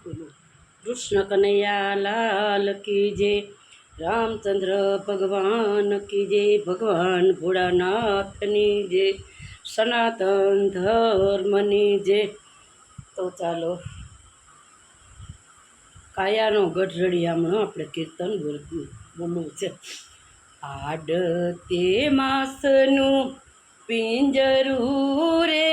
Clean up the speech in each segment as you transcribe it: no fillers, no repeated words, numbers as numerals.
कृष्ण कन्हैया लाल की जय। रामचंद्र भगवान की जय। भगवान भोળાનાથની જય। સનાતન ધર્મની જય। તો ચાલો કાયાનો ગઢરડિયામણો આપણે કીર્તન બોલવું છે। આડતે માસનું પિંજરું રે,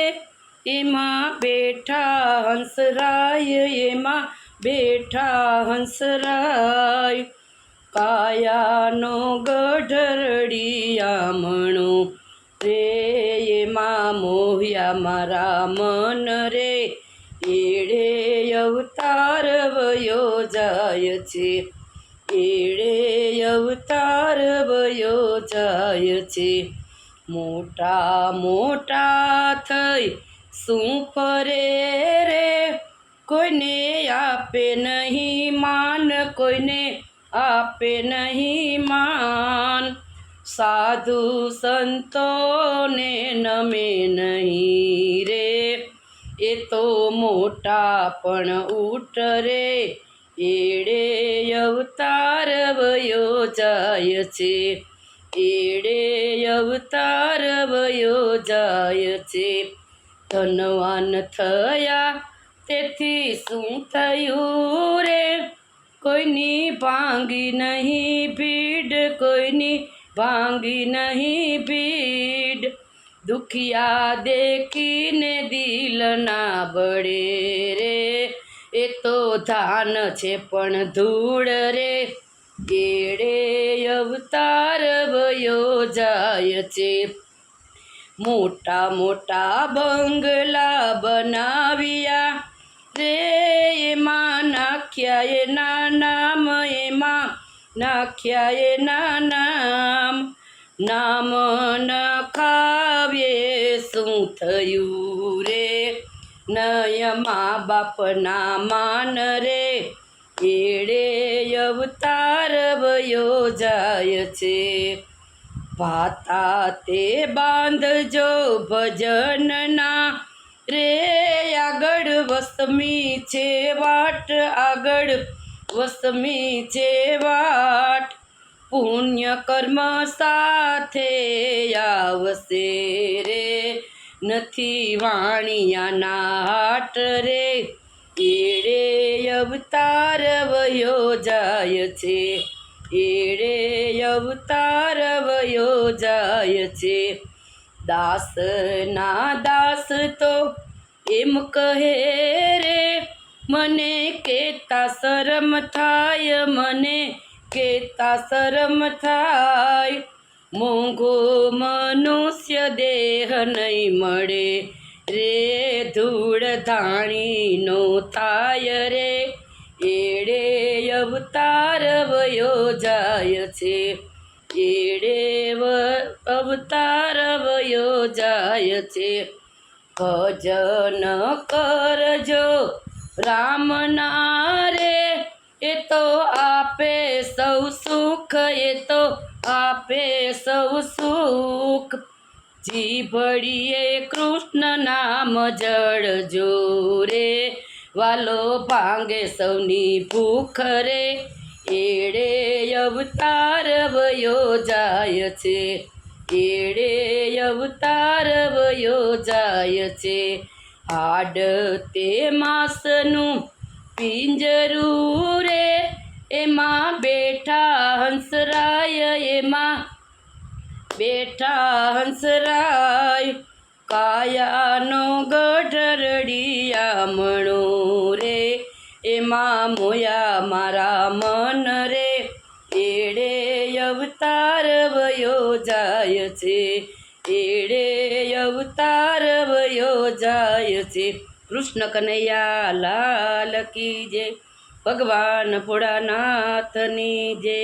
એમાં બેઠા હંસરાય, એમાં બેઠા હંસરાય। કાયાનો ગઢરડિયામણો રે, એમાં મોહ્યા મારા મન રે, એડે અવતાર વયો જાય છે, એડે અવતાર વયો જાય છે। મોટા મોટા થઈ શું ફરે રે, કોઈને આપે નહીં માન, કોઈને આપે નહીં માન। સાધુ સંતોને નમે નહીં રે, એ તો મોટા પણ ઉઠ રે, એડે અવતાર વયો જાય છે, એડે અવતાર વયો જાય છે। ધનવાન થયા તેથી શું થયું રે, કોઈની ભાંગી નહીં ભીડ, કોઈની ભાંગી નહીં ભીડ। દુખિયા દેખીને દિલ ના બળે રે, એ તો ધાન છે પણ ધૂળ રે, એડે અવતાર વયો જાય છે। મોટા મોટા બંગલા બનાવ્યા રે, એમાં નાખ્યા એના નામ, એમાં નાખ્યા એના નામ। નામ નખાવ્યે શું થયું રે, નય મા બાપના માન રે, એડે અવતાર વયો જાય છે। ભાતા તે બાંધજો ભજનના રે, આગળ વસમી છે વાટ, આગળ વસમી છે વાટ। પુણ્ય કર્મ સાથે આવશે રે, નથી વાણિયાના હાટ રે, એડે અવતાર વયો જાય છે, એડે અવતાર વયો જાય છે। દાસના દાસ તો એમ કહે રે, મને કેતા શરમ થાય, મને કેતા શરમ થાય। મોંઘો મનુષ્ય દેહ નહીં મળે રે, ધૂળ ધાણીનો થાય રે, એડે અવતાર વયો જાય છે, એડે અવતાર વયો જાય છે। ભજન કરજો રામના રે, એ તો આપે સૌ સુખ, એ તો આપે સૌ સુખ। જીભડીએ કૃષ્ણ નામ જળજો રે, વાલો ભાંગે સૌની ભૂખ રે, એડે અવતાર વયો જાય છે, એડે અવતાર વયો જાય છે। આડતે માસનું પિંજરું રે, એમાં બેઠા હંસરાય, એમાં બેઠા હંસરાય। કાયાનો ગઢરડિયામણો રે, એમાં મોયા મારા મન રે, એડે અવતાર વયો જાય છે, એડે અવતાર વયો જાય છે। કૃષ્ણ કનૈયા લાલ કી જય। ભગવાન ભોળાનાથની જય।